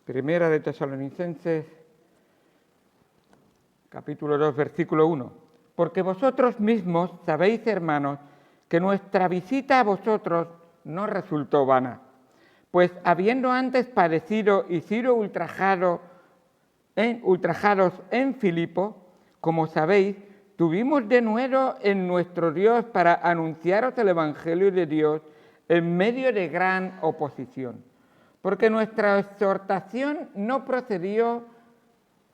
Primera de Tesalonicenses, capítulo 2, versículo 1. Porque vosotros mismos sabéis, hermanos, que nuestra visita a vosotros no resultó vana, pues habiendo antes padecido y sido ultrajados en Filipo, como sabéis, tuvimos de nuevo en nuestro Dios para anunciaros el Evangelio de Dios en medio de gran oposición. Porque nuestra exhortación no procedió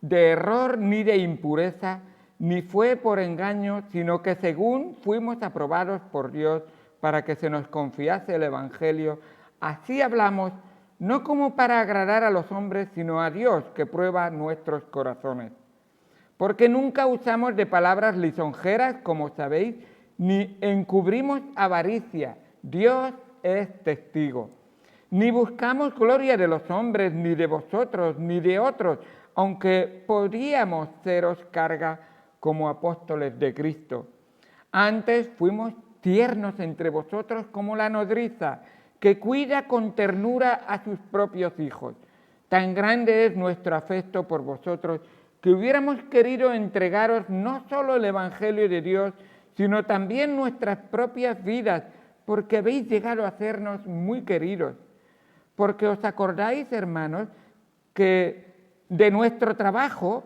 de error ni de impureza, ni fue por engaño, sino que según fuimos aprobados por Dios para que se nos confiase el Evangelio, así hablamos, no como para agradar a los hombres, sino a Dios que prueba nuestros corazones. Porque nunca usamos de palabras lisonjeras, como sabéis, ni encubrimos avaricia. Dios es testigo. Ni buscamos gloria de los hombres, ni de vosotros, ni de otros, aunque podríamos seros carga como apóstoles de Cristo. Antes fuimos tiernos entre vosotros como la nodriza, que cuida con ternura a sus propios hijos. Tan grande es nuestro afecto por vosotros, que hubiéramos querido entregaros no solo el Evangelio de Dios, sino también nuestras propias vidas, porque habéis llegado a hacernos muy queridos. Porque os acordáis, hermanos, que de nuestro trabajo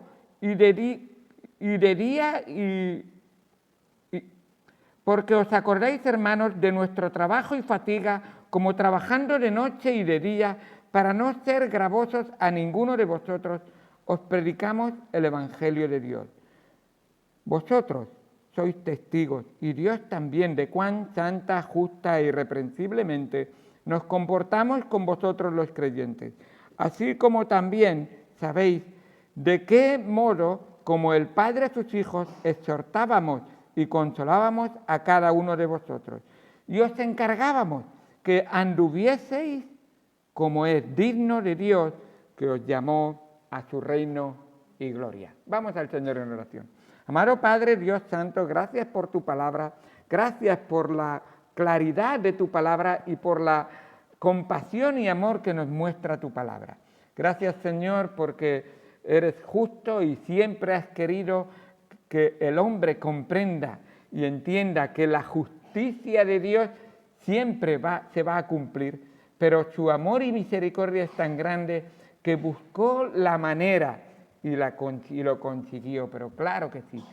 porque os acordáis, hermanos, de nuestro trabajo y fatiga, como trabajando de noche y de día, para no ser gravosos a ninguno de vosotros, os predicamos el Evangelio de Dios. Vosotros sois testigos, y Dios también, de cuán santa, justa e irreprensiblemente nos comportamos con vosotros los creyentes, así como también sabéis de qué modo, como el Padre a sus hijos, exhortábamos y consolábamos a cada uno de vosotros, y os encargábamos que anduvieseis como es digno de Dios, que os llamó a su reino y gloria. Vamos al Señor en oración. Amado Padre, Dios Santo, gracias por tu palabra, gracias por la claridad de tu palabra y por la compasión y amor que nos muestra tu palabra. Gracias, Señor, porque eres justo y siempre has querido que el hombre comprenda y entienda que la justicia de Dios siempre se va a cumplir, pero su amor y misericordia es tan grande que buscó la manera y lo consiguió. Pero claro que sí,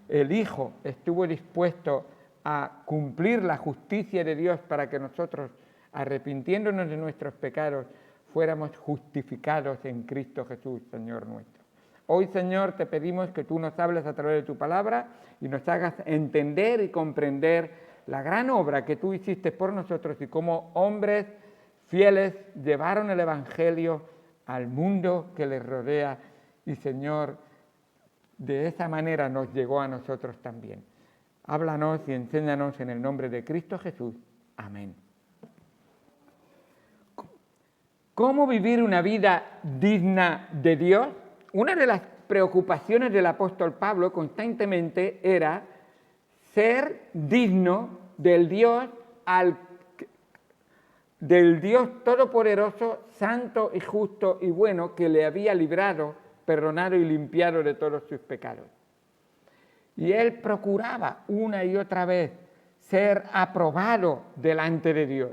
el Hijo estuvo dispuesto a cumplir la justicia de Dios para que nosotros, arrepintiéndonos de nuestros pecados, fuéramos justificados en Cristo Jesús, Señor nuestro. Hoy, Señor, te pedimos que tú nos hables a través de tu palabra y nos hagas entender y comprender la gran obra que tú hiciste por nosotros y cómo hombres fieles llevaron el Evangelio al mundo que les rodea y, Señor, de esa manera nos llegó a nosotros también. Háblanos y enséñanos en el nombre de Cristo Jesús. Amén. ¿Cómo vivir una vida digna de Dios? Una de las preocupaciones del apóstol Pablo constantemente era ser digno del Dios todopoderoso, santo y justo y bueno, que le había librado, perdonado y limpiado de todos sus pecados. Y él procuraba una y otra vez ser aprobado delante de Dios.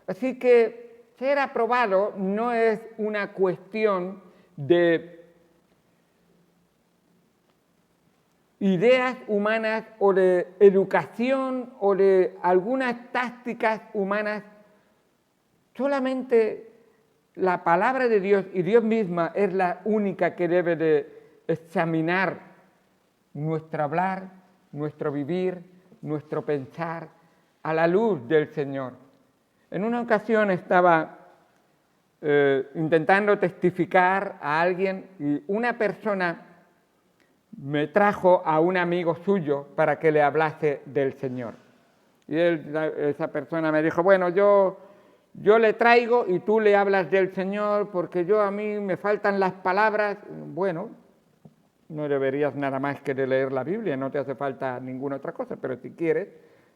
Así que ser aprobado no es una cuestión de ideas humanas o de educación o de algunas tácticas humanas. Solamente la palabra de Dios y Dios misma es la única que debe de examinar nuestro hablar, nuestro vivir, nuestro pensar a la luz del Señor. En una ocasión estaba intentando testificar a alguien y una persona me trajo a un amigo suyo para que le hablase del Señor. Y esa persona me dijo, bueno, yo le traigo y tú le hablas del Señor porque a mí me faltan las palabras. Bueno, no deberías nada más que de leer la Biblia, no te hace falta ninguna otra cosa, pero si quieres,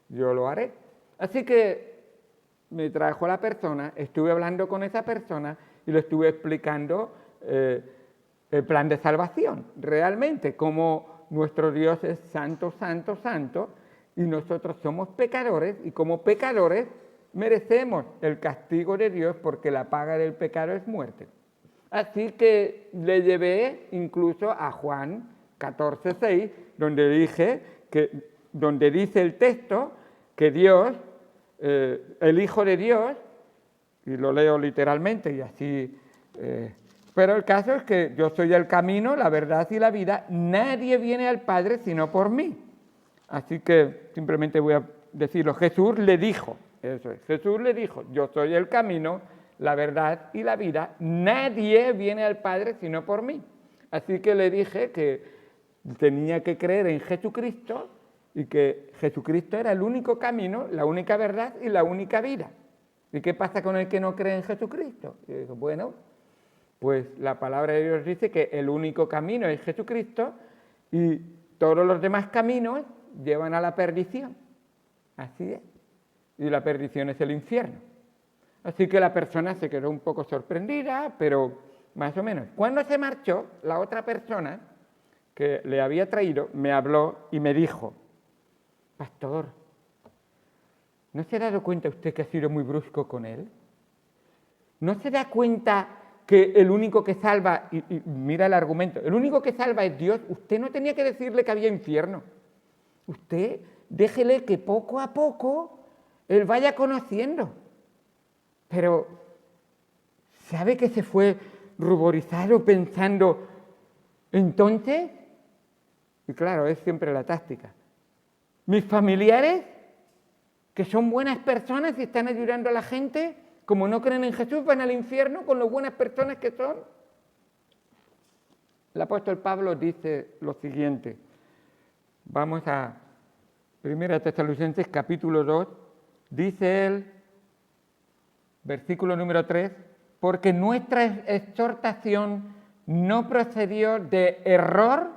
yo lo haré. Así que me trajo a la persona, estuve hablando con esa persona y le estuve explicando el plan de salvación, realmente, cómo nuestro Dios es santo, santo, santo, y nosotros somos pecadores, y como pecadores merecemos el castigo de Dios porque la paga del pecado es muerte. Así que le llevé incluso a Juan 14:6, donde dice el texto que Dios, el Hijo de Dios, y lo leo literalmente y así, pero el caso es que yo soy el camino, la verdad y la vida, nadie viene al Padre sino por mí. Así que simplemente voy a decirlo, Jesús le dijo, eso es, Jesús le dijo, yo soy el camino, la verdad y la vida, nadie viene al Padre sino por mí. Así que le dije que tenía que creer en Jesucristo y que Jesucristo era el único camino, la única verdad y la única vida. ¿Y qué pasa con el que no cree en Jesucristo? Y digo, bueno, pues la palabra de Dios dice que el único camino es Jesucristo y todos los demás caminos llevan a la perdición. Así es. Y la perdición es el infierno. Así que la persona se quedó un poco sorprendida, pero más o menos. Cuando se marchó, la otra persona que le había traído me habló y me dijo, pastor, ¿no se ha dado cuenta usted que ha sido muy brusco con él? ¿No se da cuenta que el único que salva, y mira el argumento, el único que salva es Dios? Usted no tenía que decirle que había infierno. Usted déjele que poco a poco él vaya conociendo. Pero, ¿sabe que se fue ruborizado pensando, entonces? Y claro, es siempre la táctica. Mis familiares, que son buenas personas y están ayudando a la gente, como no creen en Jesús, van al infierno con lo buenas personas que son. El apóstol Pablo dice lo siguiente. Vamos a 1 Tesalonicenses capítulo 2, dice él, versículo número 3, porque nuestra exhortación no procedió de error,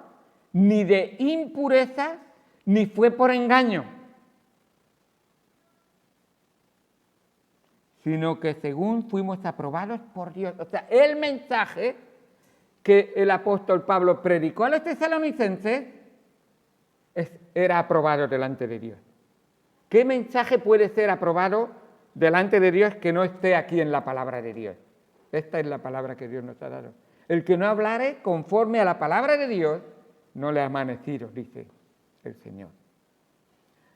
ni de impureza, ni fue por engaño, sino que según fuimos aprobados por Dios. O sea, el mensaje que el apóstol Pablo predicó a los tesalonicenses era aprobado delante de Dios. ¿Qué mensaje puede ser aprobado delante de Dios que no esté aquí en la palabra de Dios? Esta es la palabra que Dios nos ha dado. El que no hablare conforme a la palabra de Dios, no le ha amanecido, dice el Señor.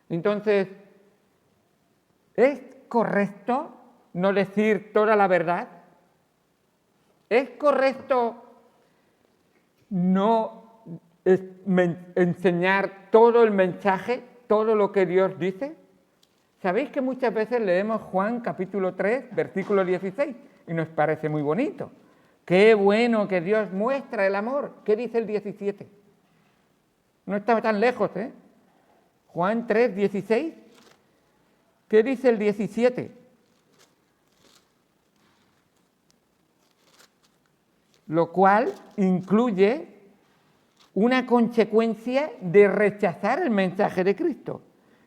Entonces, ¿es correcto no decir toda la verdad? ¿Es correcto no enseñar todo el mensaje, todo lo que Dios dice? ¿Sabéis que muchas veces leemos Juan capítulo 3, versículo 16 y nos parece muy bonito? Qué bueno que Dios muestra el amor. ¿Qué dice el 17? No estaba tan lejos, ¿eh? Juan 3, 16. ¿Qué dice el 17? Lo cual incluye una consecuencia de rechazar el mensaje de Cristo.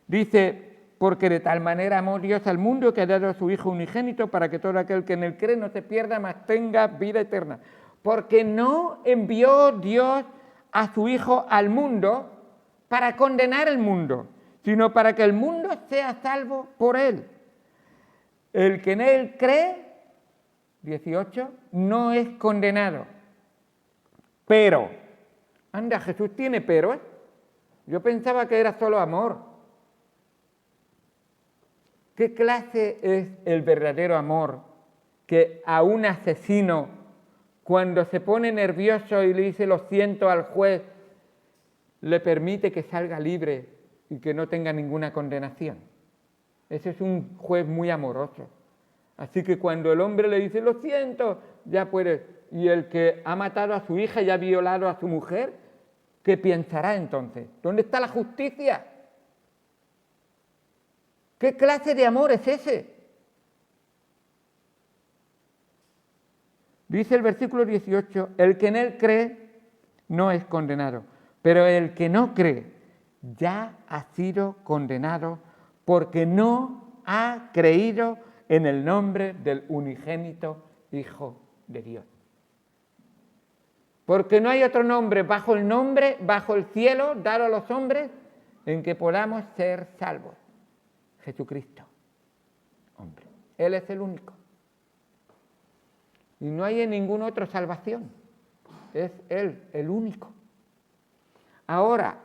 Dice, porque de tal manera amó Dios al mundo que ha dado a su Hijo unigénito para que todo aquel que en él cree no se pierda, mas tenga vida eterna. Porque no envió Dios a su Hijo al mundo para condenar el mundo, sino para que el mundo sea salvo por él. El que en él cree, 18, no es condenado. Pero, anda, Jesús tiene pero, ¿eh? Yo pensaba que era solo amor. ¿Qué clase es el verdadero amor que a un asesino, cuando se pone nervioso y le dice lo siento al juez, le permite que salga libre y que no tenga ninguna condenación? Ese es un juez muy amoroso. Así que cuando el hombre le dice lo siento, ya puede. Y el que ha matado a su hija y ha violado a su mujer, ¿qué pensará entonces? ¿Dónde está la justicia? ¿Qué clase de amor es ese? Dice el versículo 18, el que en él cree no es condenado, pero el que no cree ya ha sido condenado porque no ha creído en el nombre del unigénito Hijo de Dios. Porque no hay otro nombre bajo el cielo, dado a los hombres, en que podamos ser salvos. Jesucristo, hombre. Él es el único. Y no hay en ninguna otra salvación. Es Él, el único. Ahora,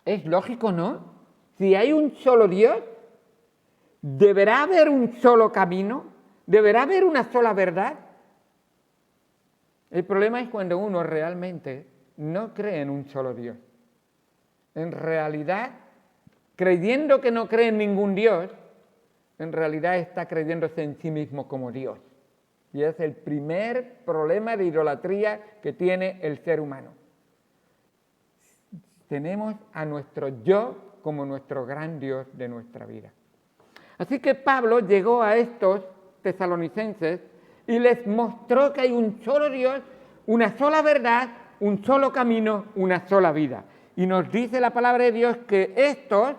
es lógico, ¿no? Si hay un solo Dios, deberá haber un solo camino, deberá haber una sola verdad. El problema es cuando uno realmente no cree en un solo Dios. En realidad, creyendo que no cree en ningún Dios, en realidad está creyéndose en sí mismo como Dios. Y es el primer problema de idolatría que tiene el ser humano. Tenemos a nuestro yo como nuestro gran Dios de nuestra vida. Así que Pablo llegó a estos tesalonicenses y les mostró que hay un solo Dios, una sola verdad, un solo camino, una sola vida. Y nos dice la palabra de Dios que estos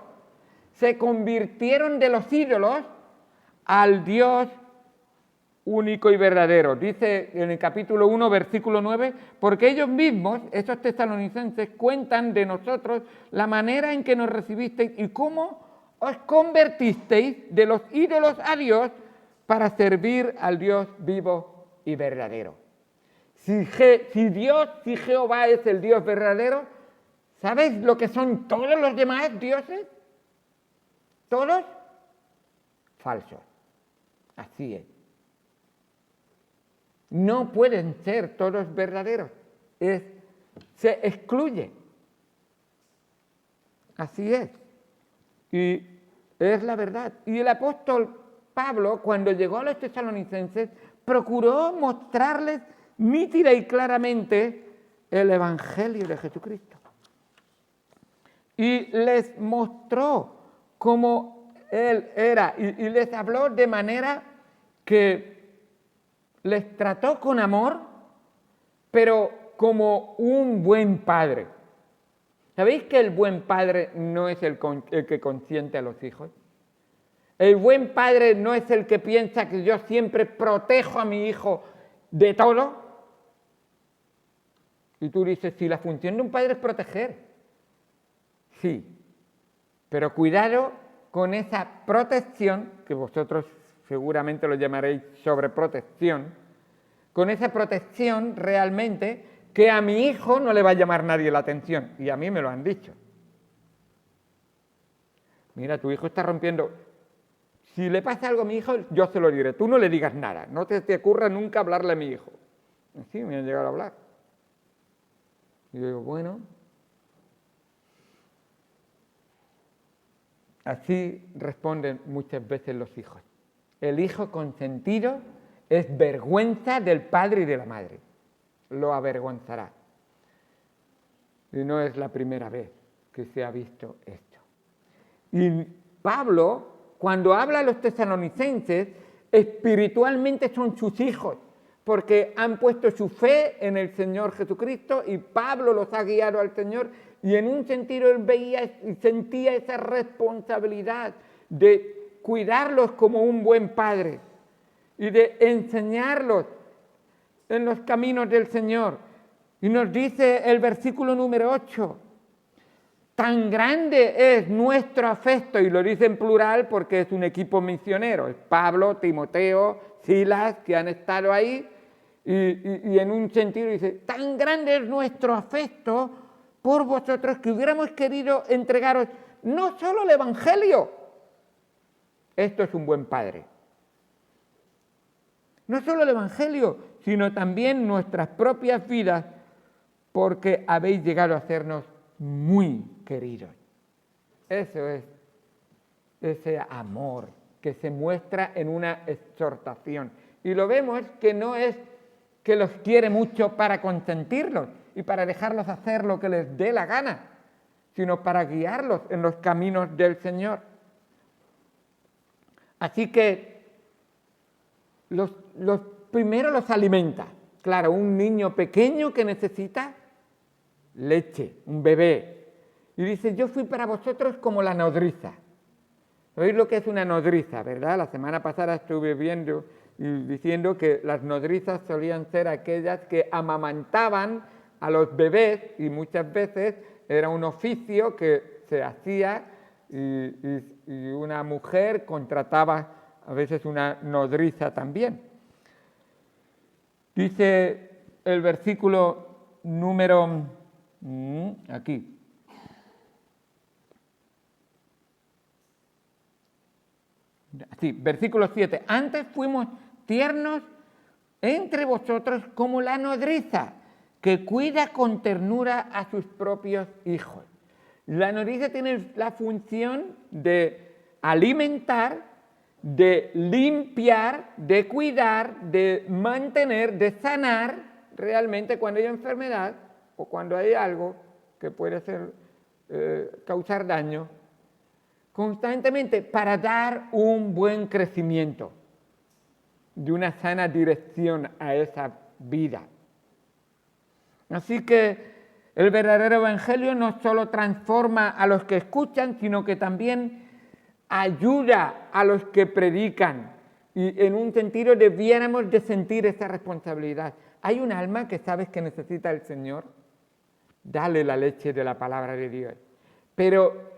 se convirtieron de los ídolos al Dios único y verdadero. Dice en el capítulo 1, versículo 9, porque ellos mismos, esos tesalonicenses, cuentan de nosotros la manera en que nos recibisteis y cómo os convertisteis de los ídolos a Dios para servir al Dios vivo y verdadero. Si Jehová es el Dios verdadero, ¿sabéis lo que son todos los demás dioses? Todos falsos. Así es. No pueden ser todos verdaderos. Se excluye. Así es. Y es la verdad. Y el apóstol Pablo, cuando llegó a los tesalonicenses, procuró mostrarles nítida y claramente el Evangelio de Jesucristo. Y les mostró cómo Él era. Y les habló de manera que les trató con amor, pero como un buen padre. ¿Sabéis que el buen padre no es el que consiente a los hijos? El buen padre no es el que piensa que yo siempre protejo a mi hijo de todo. Y tú dices, si la función de un padre es proteger. Sí, pero cuidado con esa protección, que vosotros seguramente lo llamaréis sobreprotección, con esa protección realmente que a mi hijo no le va a llamar nadie la atención, y a mí me lo han dicho. Mira, tu hijo está rompiendo. Si le pasa algo a mi hijo, yo se lo diré. Tú no le digas nada, no te ocurra nunca hablarle a mi hijo. Así me han llegado a hablar. Y yo digo, bueno, así responden muchas veces los hijos. El hijo consentido es vergüenza del padre y de la madre. Lo avergonzará. Y no es la primera vez que se ha visto esto. Y Pablo, cuando habla a los tesalonicenses, espiritualmente son sus hijos, porque han puesto su fe en el Señor Jesucristo y Pablo los ha guiado al Señor, y en un sentido él veía y sentía esa responsabilidad de cuidarlos como un buen padre y de enseñarlos en los caminos del Señor. Y nos dice el versículo número 8, tan grande es nuestro afecto, y lo dice en plural porque es un equipo misionero, es Pablo, Timoteo, Silas, que han estado ahí, y en un sentido dice, tan grande es nuestro afecto por vosotros que hubiéramos querido entregaros no solo el Evangelio, esto es un buen padre, no solo el Evangelio, sino también nuestras propias vidas, porque habéis llegado a hacernos muy queridos. Eso es ese amor que se muestra en una exhortación. Y lo vemos que no es que los quiere mucho para consentirlos y para dejarlos hacer lo que les dé la gana, sino para guiarlos en los caminos del Señor. Así que los primero los alimenta. Claro, un niño pequeño que necesita leche, un bebé. Y dice, yo fui para vosotros como la nodriza. ¿Sabéis lo que es una nodriza, verdad? La semana pasada estuve viendo y diciendo que las nodrizas solían ser aquellas que amamantaban a los bebés, y muchas veces era un oficio que se hacía y una mujer contrataba a veces una nodriza también. Dice el versículo número, aquí, sí, versículo 7, antes fuimos tiernos entre vosotros como la nodriza, que cuida con ternura a sus propios hijos. La nodriza tiene la función de alimentar, de limpiar, de cuidar, de mantener, de sanar realmente cuando hay enfermedad o cuando hay algo que puede causar daño, constantemente para dar un buen crecimiento, de una sana dirección a esa vida. Así que el verdadero evangelio no solo transforma a los que escuchan, sino que también ayuda a los que predican. Y en un sentido debiéramos de sentir esa responsabilidad. Hay un alma que sabes que necesita el Señor, dale la leche de la palabra de Dios. Pero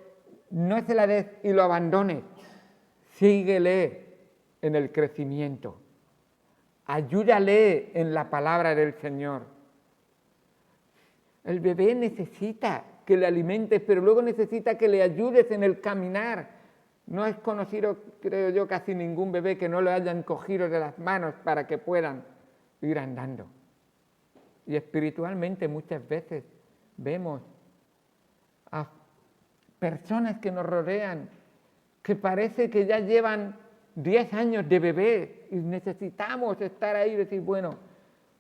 no se la des y lo abandones. Síguele en el crecimiento. Ayúdale en la palabra del Señor. El bebé necesita que le alimentes, pero luego necesita que le ayudes en el caminar. No es conocido, creo yo, casi ningún bebé que no lo hayan cogido de las manos para que puedan ir andando. Y espiritualmente muchas veces vemos a personas que nos rodean que parece que ya llevan 10 años de bebé y necesitamos estar ahí y decir, bueno,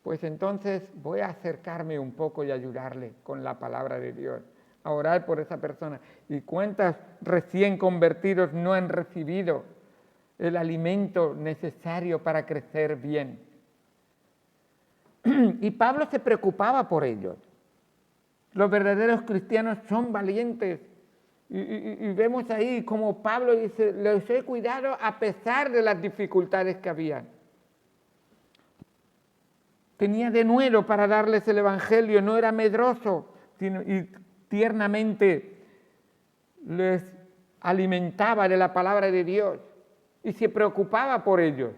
pues entonces voy a acercarme un poco y ayudarle con la palabra de Dios, a orar por esa persona. ¿Y cuántos recién convertidos no han recibido el alimento necesario para crecer bien? Y Pablo se preocupaba por ellos. Los verdaderos cristianos son valientes. Y vemos ahí como Pablo dice, los he cuidado a pesar de las dificultades que había. Tenía denuedo para darles el evangelio, no era medroso, y tiernamente les alimentaba de la palabra de Dios y se preocupaba por ellos.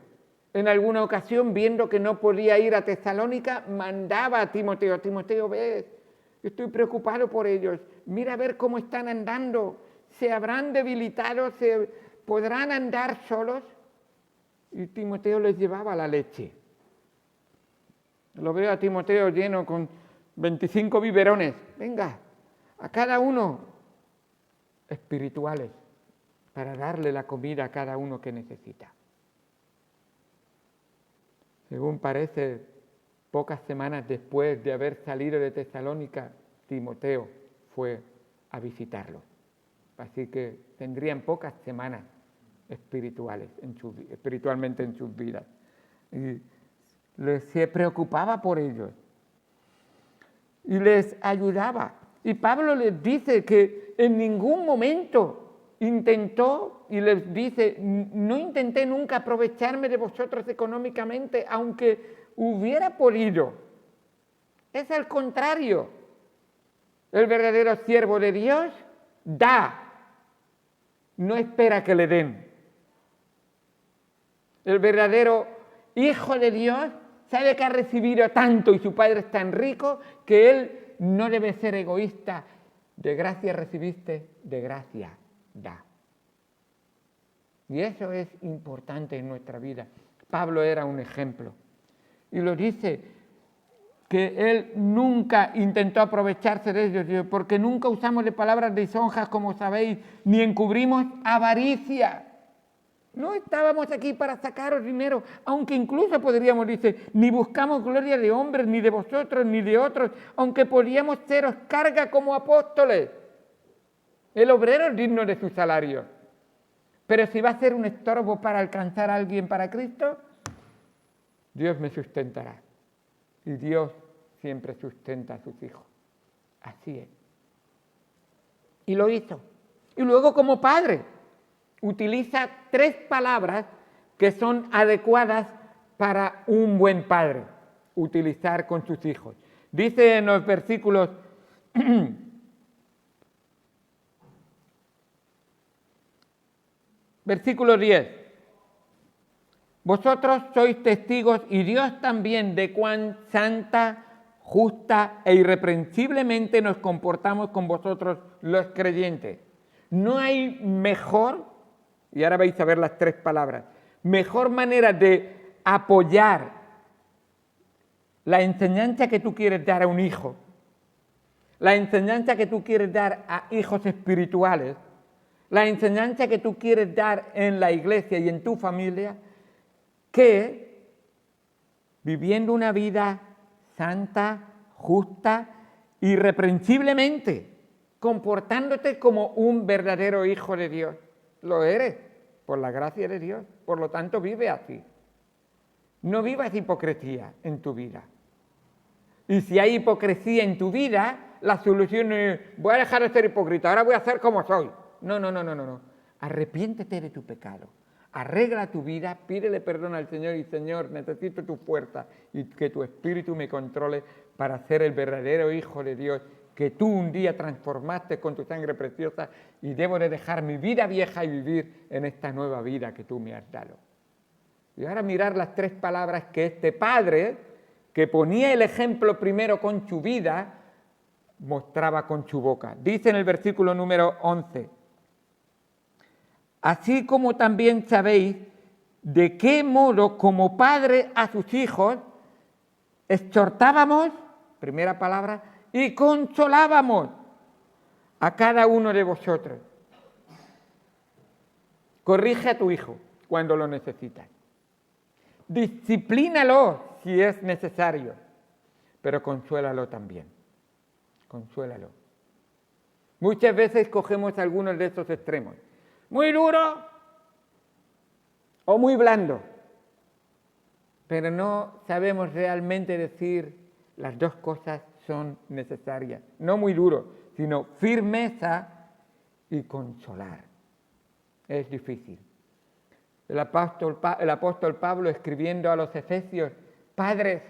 En alguna ocasión, viendo que no podía ir a Tesalónica, mandaba a Timoteo, Timoteo, ve, estoy preocupado por ellos, mira a ver cómo están andando, se habrán debilitado, se podrán andar solos. Y Timoteo les llevaba la leche. Lo veo a Timoteo lleno con 25 biberones. Venga, a cada uno espirituales, para darle la comida a cada uno que necesita. Según parece, pocas semanas después de haber salido de Tesalónica, Timoteo fue a visitarlo. Así que tendrían pocas semanas espiritualmente en sus vidas. Y se preocupaba por ellos y les ayudaba. Y Pablo les dice que en ningún momento intentó, y les dice, no intenté nunca aprovecharme de vosotros económicamente, aunque hubiera podido. Es al contrario. El verdadero siervo de Dios da, no espera que le den. El verdadero hijo de Dios sabe que ha recibido tanto y su Padre es tan rico que él no debe ser egoísta. De gracia recibiste, de gracia da. Y eso es importante en nuestra vida. Pablo era un ejemplo. Y lo dice que él nunca intentó aprovecharse de ellos, porque nunca usamos de palabras lisonjas, como sabéis, ni encubrimos avaricia. No estábamos aquí para sacaros dinero, aunque incluso podríamos, dice, ni buscamos gloria de hombres, ni de vosotros, ni de otros, aunque podríamos seros carga como apóstoles. El obrero es digno de su salario. Pero si va a ser un estorbo para alcanzar a alguien para Cristo, Dios me sustentará. Y Dios siempre sustenta a sus hijos. Así es. Y lo hizo. Y luego como padre utiliza 3 palabras que son adecuadas para un buen padre utilizar con sus hijos. Dice en los versículos versículo 10, vosotros sois testigos y Dios también de cuán santa, justa e irreprensiblemente nos comportamos con vosotros los creyentes. No hay mejor, y ahora vais a ver las tres palabras, mejor manera de apoyar la enseñanza que tú quieres dar a un hijo, la enseñanza que tú quieres dar a hijos espirituales, la enseñanza que tú quieres dar en la iglesia y en tu familia, que viviendo una vida santa, justa, irreprensiblemente, comportándote como un verdadero hijo de Dios. Lo eres, por la gracia de Dios. Por lo tanto, vive así. No vivas hipocresía en tu vida. Y si hay hipocresía en tu vida, la solución es, voy a dejar de ser hipócrita, ahora voy a ser como soy. No. Arrepiéntete de tu pecado. Arregla tu vida, pídele perdón al Señor y Señor, necesito tu fuerza y que tu espíritu me controle para ser el verdadero hijo de Dios que tú un día transformaste con tu sangre preciosa y debo de dejar mi vida vieja y vivir en esta nueva vida que tú me has dado. Y ahora mirar las tres palabras que este padre, que ponía el ejemplo primero con su vida, mostraba con su boca. Dice en el versículo número 11, así como también sabéis de qué modo como padre a sus hijos exhortábamos, primera palabra, y consolábamos a cada uno de vosotros. Corrige a tu hijo cuando lo necesitas. Disciplínalo si es necesario, pero consuélalo también. Consuélalo. Muchas veces cogemos algunos de estos extremos. Muy duro o muy blando. Pero no sabemos realmente decir las dos cosas son necesarias. No muy duro, sino firmeza y consolar. Es difícil. El apóstol Pablo, escribiendo a los efesios, padres,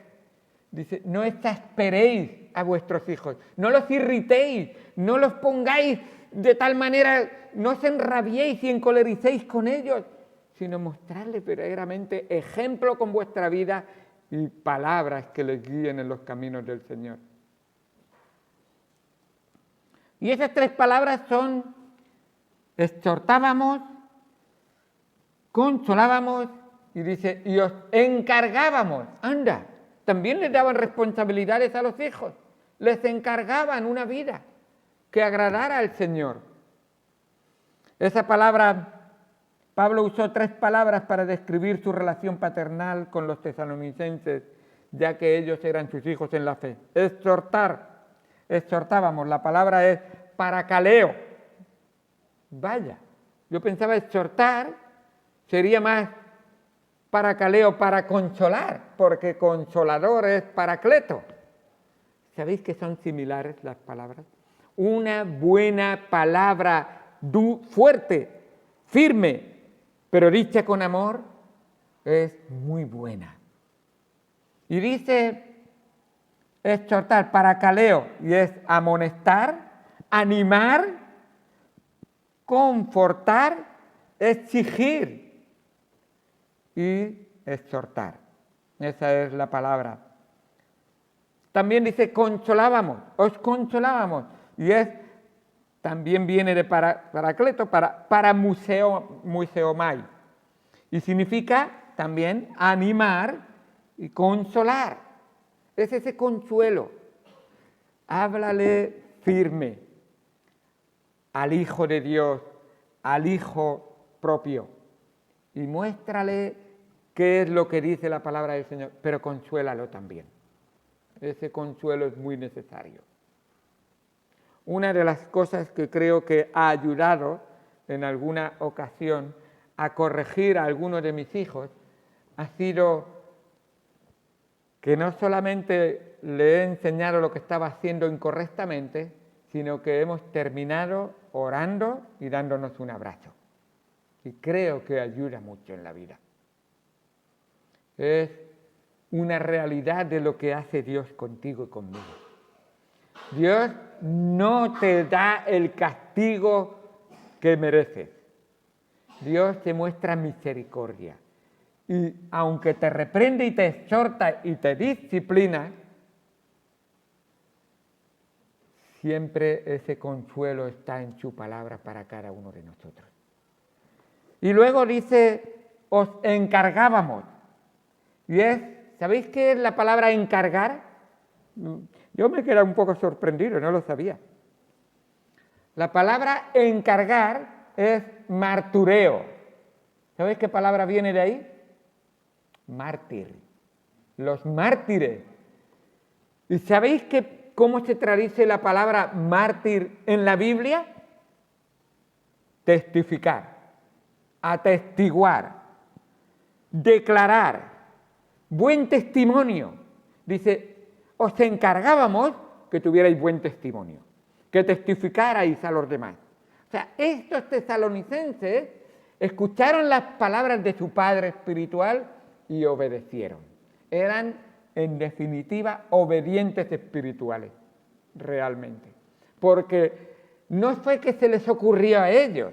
dice, no exasperéis a vuestros hijos, no los irritéis, no los pongáis de tal manera, no os enrabiéis y encolericéis con ellos, sino mostrarles verdaderamente ejemplo con vuestra vida y palabras que les guíen en los caminos del Señor. Y esas tres palabras son, exhortábamos, consolábamos y dice, y os encargábamos. Anda, también les daban responsabilidades a los hijos, les encargaban una vida que agradara al Señor. Esa palabra, Pablo usó tres palabras para describir su relación paternal con los tesalonicenses, ya que ellos eran sus hijos en la fe. Exhortábamos, la palabra es paracaleo. Vaya, yo pensaba exhortar sería más paracaleo, para consolar, porque consolador es paracleto. ¿Sabéis que son similares las palabras? Una buena palabra fuerte, firme, pero dicha con amor, es muy buena. Y dice exhortar, paracaleo, y es amonestar, animar, confortar, exigir y exhortar. Esa es la palabra. También dice consolábamos, os consolábamos, y también viene de paracleto, para museomai, y significa también animar y consolar. Es ese consuelo. Háblale firme al Hijo de Dios, al Hijo propio, y muéstrale qué es lo que dice la palabra del Señor, pero consuélalo también. Ese consuelo es muy necesario. Una de las cosas que creo que ha ayudado en alguna ocasión a corregir a algunos de mis hijos ha sido que no solamente le he enseñado lo que estaba haciendo incorrectamente, sino que hemos terminado orando y dándonos un abrazo. Y creo que ayuda mucho en la vida. es una realidad de lo que hace Dios contigo y conmigo. Dios no te da el castigo que mereces. Dios te muestra misericordia. Y aunque te reprende y te exhorta y te disciplina, siempre ese consuelo está en su palabra para cada uno de nosotros. Y luego dice, os encargábamos. Y ¿sabéis qué es la palabra encargar? Yo me quedé un poco sorprendido, no lo sabía. La palabra encargar es martureo. ¿Sabéis qué palabra viene de ahí? Mártir. Los mártires. ¿Y sabéis cómo se traduce la palabra mártir en la Biblia? Testificar, atestiguar, declarar, buen testimonio. Dice, os encargábamos que tuvierais buen testimonio, que testificarais a los demás. O sea, estos tesalonicenses escucharon las palabras de su padre espiritual y obedecieron. Eran, en definitiva, obedientes espirituales, realmente. Porque no fue que se les ocurrió a ellos,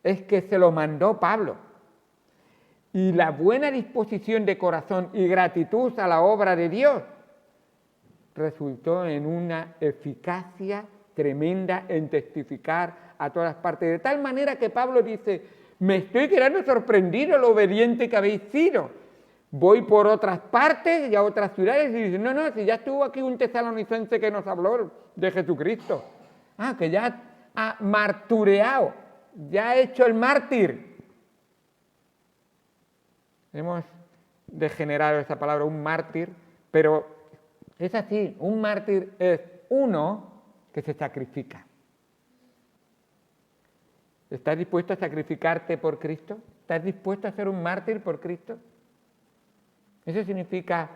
es que se lo mandó Pablo. Y la buena disposición de corazón y gratitud a la obra de Dios resultó en una eficacia tremenda en testificar a todas partes. De tal manera que Pablo dice, me estoy quedando sorprendido lo obediente que habéis sido. Voy por otras partes y a otras ciudades y dicen, no, si ya estuvo aquí un tesalonicense que nos habló de Jesucristo. Que ya ha martureado, ya ha hecho el mártir. Hemos degenerado esa palabra, un mártir, pero es así, un mártir es uno que se sacrifica. ¿Estás dispuesto a sacrificarte por Cristo? ¿Estás dispuesto a ser un mártir por Cristo? Eso significa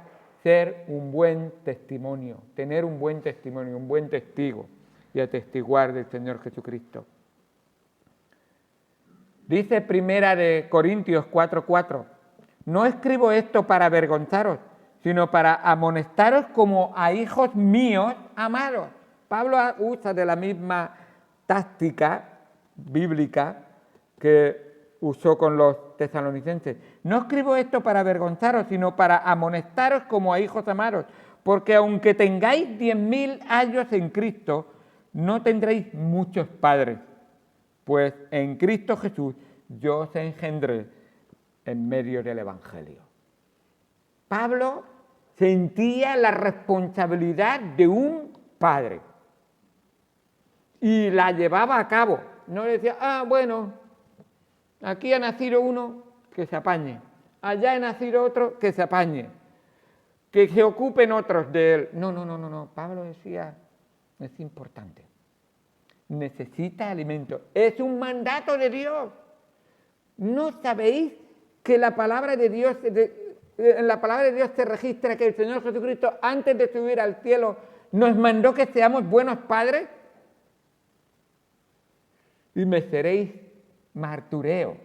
ser un buen testimonio, tener un buen testimonio, un buen testigo y atestiguar del Señor Jesucristo. Dice Primera de Corintios 4:4, no escribo esto para avergonzaros, sino para amonestaros como a hijos míos amados. Pablo usa de la misma táctica bíblica que usó con los tesalonicenses. No escribo esto para avergonzaros, sino para amonestaros como a hijos amados, porque aunque tengáis 10.000 años en Cristo, no tendréis muchos padres, pues en Cristo Jesús yo os engendré en medio del Evangelio. Pablo sentía la responsabilidad de un padre y la llevaba a cabo. No decía, bueno, aquí ha nacido uno, que se apañe. Allá ha nacido otro, que se apañe. Que se ocupen otros de él. No. Pablo decía, es importante. Necesita alimento. Es un mandato de Dios. ¿No sabéis que la palabra de Dios, en la palabra de Dios se registra que el Señor Jesucristo, antes de subir al cielo, nos mandó que seamos buenos padres? Y me seréis mártires,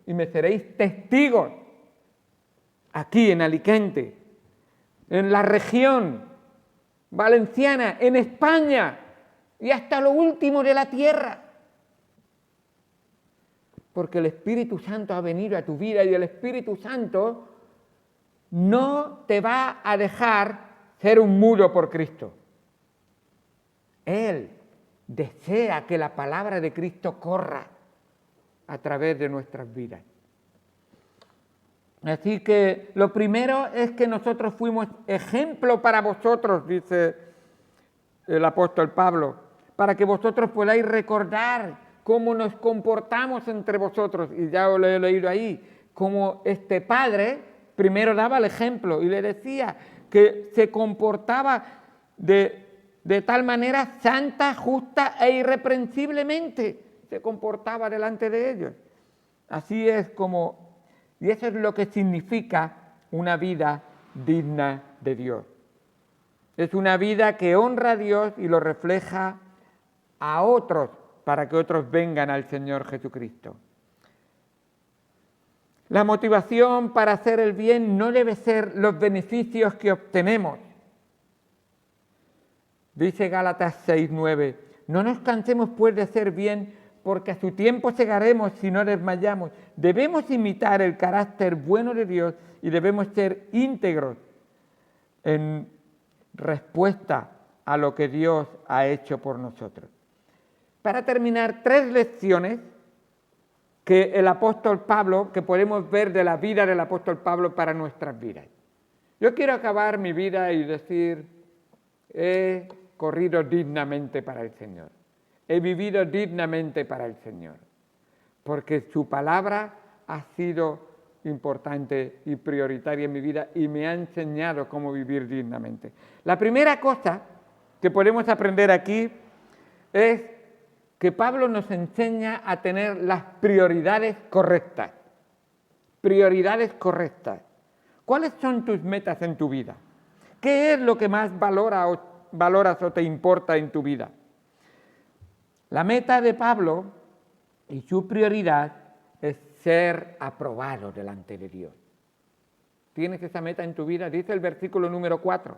y me seréis testigos aquí en Alicante, en la región valenciana, en España y hasta lo último de la tierra. Porque el Espíritu Santo ha venido a tu vida y el Espíritu Santo no te va a dejar ser un mudo por Cristo. Él desea que la palabra de Cristo corra a través de nuestras vidas. Así que lo primero es que nosotros fuimos ejemplo para vosotros, dice el apóstol Pablo, para que vosotros podáis recordar cómo nos comportamos entre vosotros. Y ya lo he leído ahí, como este padre primero daba el ejemplo y le decía que se comportaba de tal manera santa, justa e irreprensiblemente. Se comportaba delante de ellos. Así es como, y eso es lo que significa una vida digna de Dios. Es una vida que honra a Dios y lo refleja a otros para que otros vengan al Señor Jesucristo. La motivación para hacer el bien no debe ser los beneficios que obtenemos. Dice Gálatas 6:9, no nos cansemos pues de hacer bien, porque a su tiempo segaremos si no desmayamos. Debemos imitar el carácter bueno de Dios y debemos ser íntegros en respuesta a lo que Dios ha hecho por nosotros. Para terminar, 3 lecciones que el apóstol Pablo, que podemos ver de la vida del apóstol Pablo para nuestras vidas. Yo quiero acabar mi vida y decir, he corrido dignamente para el Señor, he vivido dignamente para el Señor, porque su palabra ha sido importante y prioritaria en mi vida y me ha enseñado cómo vivir dignamente. La primera cosa que podemos aprender aquí es que Pablo nos enseña a tener las prioridades correctas. Prioridades correctas. ¿Cuáles son tus metas en tu vida? ¿Qué es lo que más valoras o te importa en tu vida? La meta de Pablo y su prioridad es ser aprobado delante de Dios. ¿Tienes esa meta en tu vida? Dice el versículo número 4,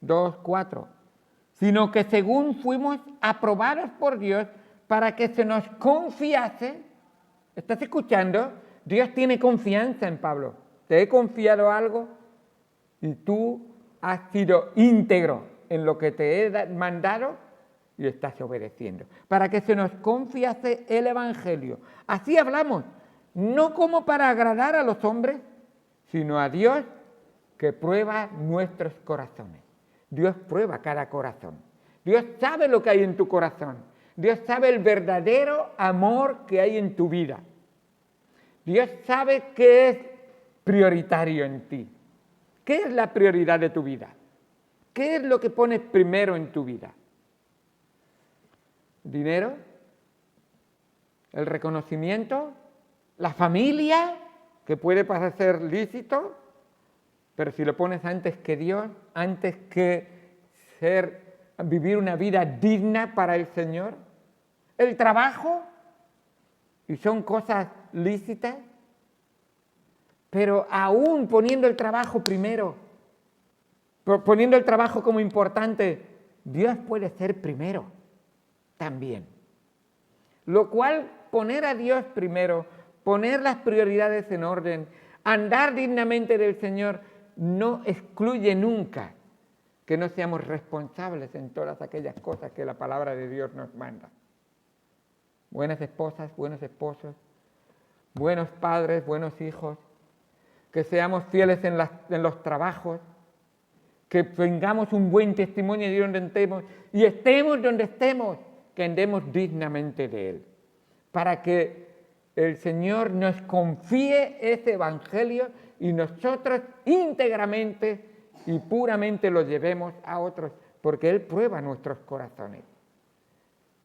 2:4. Sino que según fuimos aprobados por Dios para que se nos confiase. ¿Estás escuchando? Dios tiene confianza en Pablo. Te he confiado algo y tú has sido íntegro en lo que te he mandado y estás obedeciendo. Para que se nos confiase el Evangelio. Así hablamos, no como para agradar a los hombres, sino a Dios que prueba nuestros corazones. Dios prueba cada corazón. Dios sabe lo que hay en tu corazón. Dios sabe el verdadero amor que hay en tu vida. Dios sabe qué es prioritario en ti. ¿Qué es la prioridad de tu vida? ¿Qué es lo que pones primero en tu vida? ¿Dinero? ¿El reconocimiento? ¿La familia? Que puede parecer lícito, pero si lo pones antes que Dios, antes que vivir una vida digna para el Señor. El trabajo, y son cosas lícitas, pero aún poniendo el trabajo primero, poniendo el trabajo como importante, Dios puede ser primero también. Lo cual, poner a Dios primero, poner las prioridades en orden, andar dignamente del Señor, no excluye nunca que no seamos responsables en todas aquellas cosas que la palabra de Dios nos manda. Buenas esposas, buenos esposos, buenos padres, buenos hijos, que seamos fieles en los trabajos, que tengamos un buen testimonio de donde estemos y estemos donde estemos, que andemos dignamente de Él, para que el Señor nos confíe ese evangelio y nosotros íntegramente y puramente lo llevemos a otros, porque Él prueba nuestros corazones.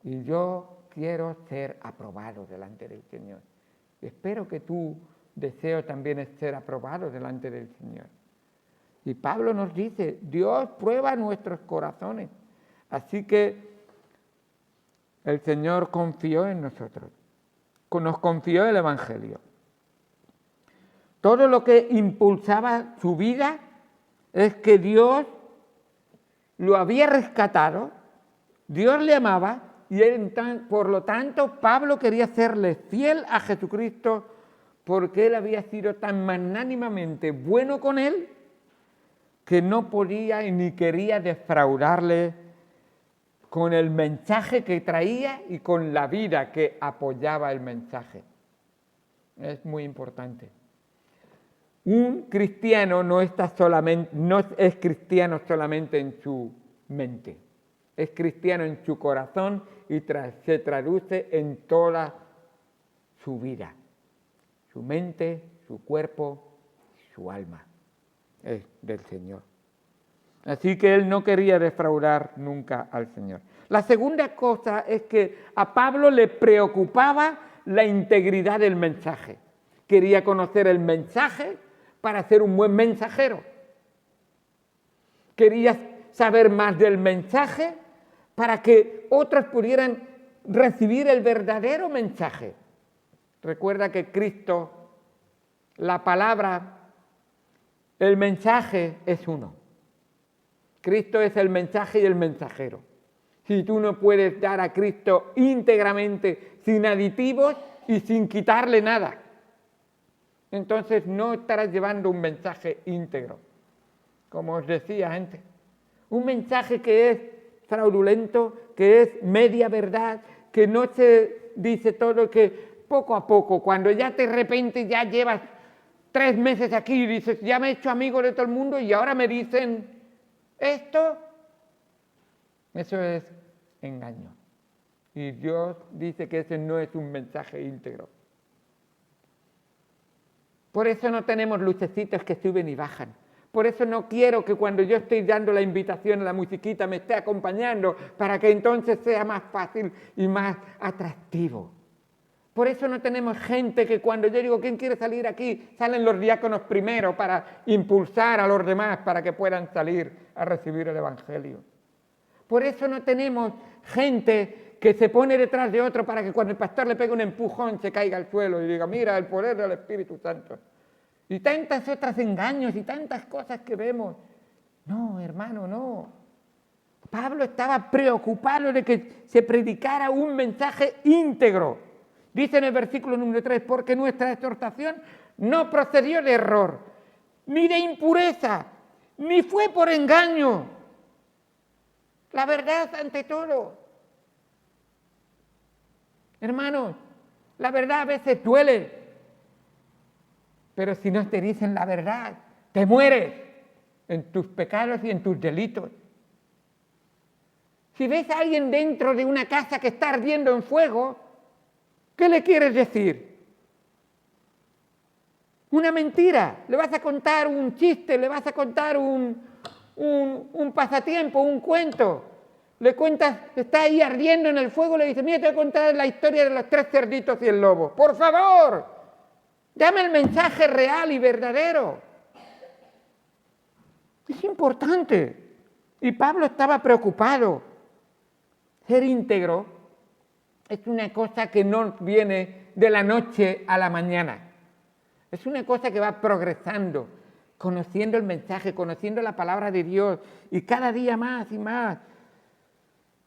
Y yo quiero ser aprobado delante del Señor. Espero que tu deseo también es ser aprobado delante del Señor. Y Pablo nos dice, Dios prueba nuestros corazones. Así que el Señor confió en nosotros. Nos confió el Evangelio. Todo lo que impulsaba su vida es que Dios lo había rescatado, Dios le amaba y él, por lo tanto Pablo quería serle fiel a Jesucristo porque él había sido tan magnánimamente bueno con él que no podía y ni quería defraudarle con el mensaje que traía y con la vida que apoyaba el mensaje. Es muy importante. Un cristiano no es cristiano solamente en su mente, es cristiano en su corazón y se traduce en toda su vida, su mente, su cuerpo, su alma, es del Señor. Así que él no quería defraudar nunca al Señor. La segunda cosa es que a Pablo le preocupaba la integridad del mensaje. Quería conocer el mensaje para ser un buen mensajero. Quería saber más del mensaje para que otros pudieran recibir el verdadero mensaje. Recuerda que Cristo la palabra, el mensaje es uno. Cristo es el mensaje y el mensajero. Si tú no puedes dar a Cristo íntegramente, sin aditivos y sin quitarle nada, entonces no estarás llevando un mensaje íntegro. Como os decía antes, un mensaje que es fraudulento, que es media verdad, que no se dice todo, que poco a poco, cuando ya de repente ya llevas 3 meses aquí y dices, ya me he hecho amigo de todo el mundo y ahora me dicen esto, eso es engaño. Y Dios dice que ese no es un mensaje íntegro. Por eso no tenemos lucecitos que suben y bajan. Por eso no quiero que cuando yo estoy dando la invitación a la musiquita me esté acompañando para que entonces sea más fácil y más atractivo. Por eso no tenemos gente que cuando yo digo ¿quién quiere salir aquí? Salen los diáconos primero para impulsar a los demás para que puedan salir a recibir el Evangelio. Por eso no tenemos gente que se pone detrás de otro para que cuando el pastor le pegue un empujón se caiga al suelo y diga mira el poder del Espíritu Santo. Y tantas otras engaños y tantas cosas que vemos. No, hermano, no. Pablo estaba preocupado de que se predicara un mensaje íntegro. Dice en el versículo número 3, porque nuestra exhortación no procedió de error, ni de impureza, ni fue por engaño. La verdad ante todo. Hermanos, la verdad a veces duele. Pero si no te dicen la verdad, te mueres en tus pecados y en tus delitos. Si ves a alguien dentro de una casa que está ardiendo en fuego, ¿qué le quieres decir? Una mentira. Le vas a contar un chiste, le vas a contar un pasatiempo, un cuento. Le cuentas, está ahí ardiendo en el fuego, le dices, mira, te voy a contar la historia de los 3 cerditos y el lobo. ¡Por favor! Dame el mensaje real y verdadero. Es importante. Y Pablo estaba preocupado. Ser íntegro es una cosa que no viene de la noche a la mañana. Es una cosa que va progresando, conociendo el mensaje, conociendo la palabra de Dios y cada día más y más.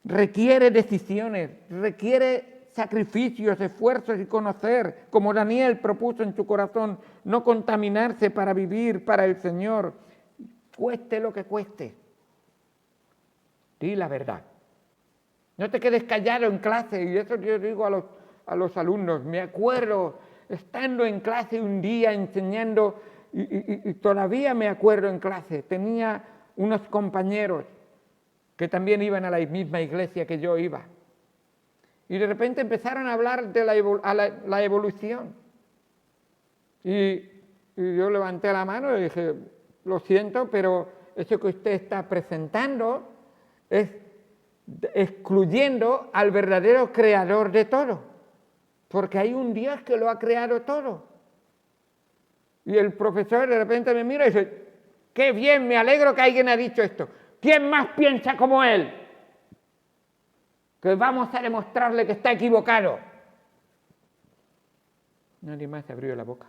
Requiere decisiones, requiere sacrificios, esfuerzos y conocer, como Daniel propuso en su corazón, no contaminarse para vivir para el Señor, cueste lo que cueste. Di la verdad. No te quedes callado en clase, y eso yo digo a los alumnos. Me acuerdo estando en clase un día enseñando, y todavía me acuerdo en clase, tenía unos compañeros que también iban a la misma iglesia que yo iba. Y de repente empezaron a hablar de la evolución. Y yo levanté la mano y dije, lo siento, pero eso que usted está presentando es excluyendo al verdadero creador de todo. Porque hay un Dios que lo ha creado todo. Y el profesor de repente me mira y dice, qué bien, me alegro que alguien ha dicho esto. ¿Quién más piensa como él? Que vamos a demostrarle que está equivocado. Nadie más abrió la boca.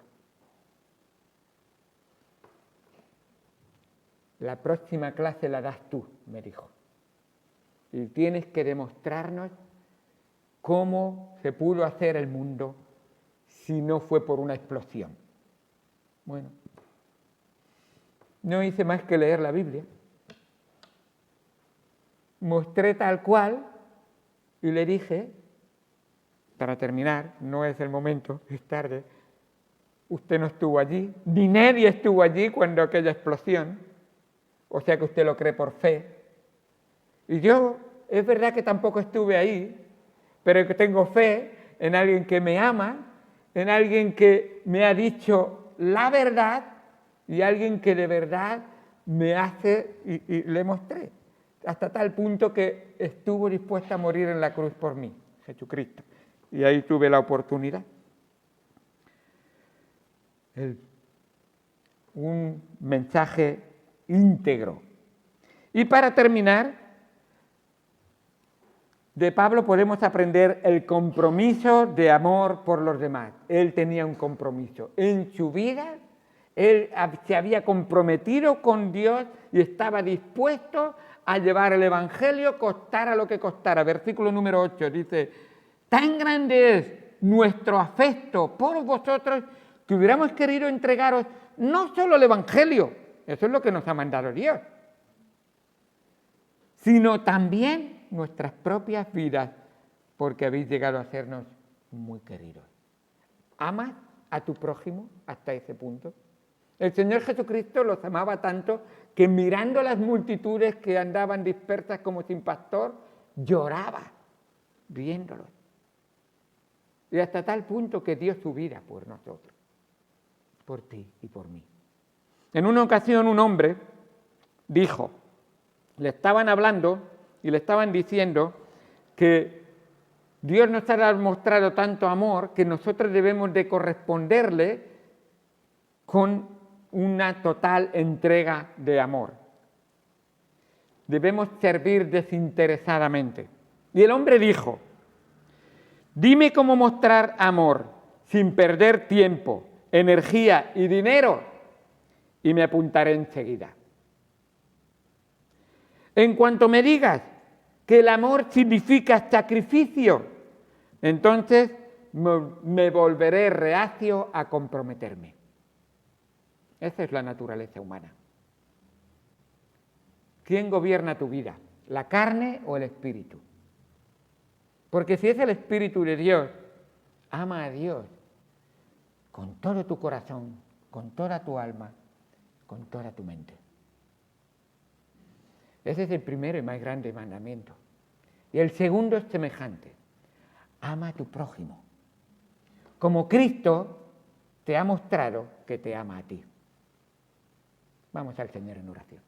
La próxima clase la das tú, me dijo. Y tienes que demostrarnos cómo se pudo hacer el mundo si no fue por una explosión. Bueno, no hice más que leer la Biblia. Mostré tal cual y le dije, para terminar, no es el momento, es tarde, usted no estuvo allí, ni nadie estuvo allí cuando aquella explosión, o sea que usted lo cree por fe. Y yo, es verdad que tampoco estuve ahí, pero que tengo fe en alguien que me ama, en alguien que me ha dicho la verdad y alguien que de verdad me hace, y le mostré, hasta tal punto que estuvo dispuesta a morir en la cruz por mí, Jesucristo. Y ahí tuve la oportunidad. Un mensaje íntegro. Y para terminar, De Pablo podemos aprender el compromiso de amor por los demás. Él tenía un compromiso. En su vida, él se había comprometido con Dios y estaba dispuesto a llevar el Evangelio costara lo que costara. Versículo número 8 dice, tan grande es nuestro afecto por vosotros que hubiéramos querido entregaros no solo el Evangelio, eso es lo que nos ha mandado Dios, sino también nuestras propias vidas, porque habéis llegado a sernos muy queridos. ¿Amas a tu prójimo hasta ese punto? El Señor Jesucristo los amaba tanto que mirando las multitudes que andaban dispersas como sin pastor, lloraba viéndolos. Y hasta tal punto que dio su vida por nosotros, por ti y por mí. En una ocasión un hombre dijo, le estaban hablando y le estaban diciendo que Dios nos ha mostrado tanto amor que nosotros debemos de corresponderle con una total entrega de amor. Debemos servir desinteresadamente. Y el hombre dijo, dime cómo mostrar amor sin perder tiempo, energía y dinero y me apuntaré enseguida. En cuanto me digas que el amor significa sacrificio, entonces me volveré reacio a comprometerme. Esa es la naturaleza humana. ¿Quién gobierna tu vida? ¿La carne o el espíritu? Porque si es el espíritu de Dios, ama a Dios con todo tu corazón, con toda tu alma, con toda tu mente. Ese es el primero y más grande mandamiento. Y el segundo es semejante. Ama a tu prójimo, como Cristo te ha mostrado que te ama a ti. Vamos al Señor en oración.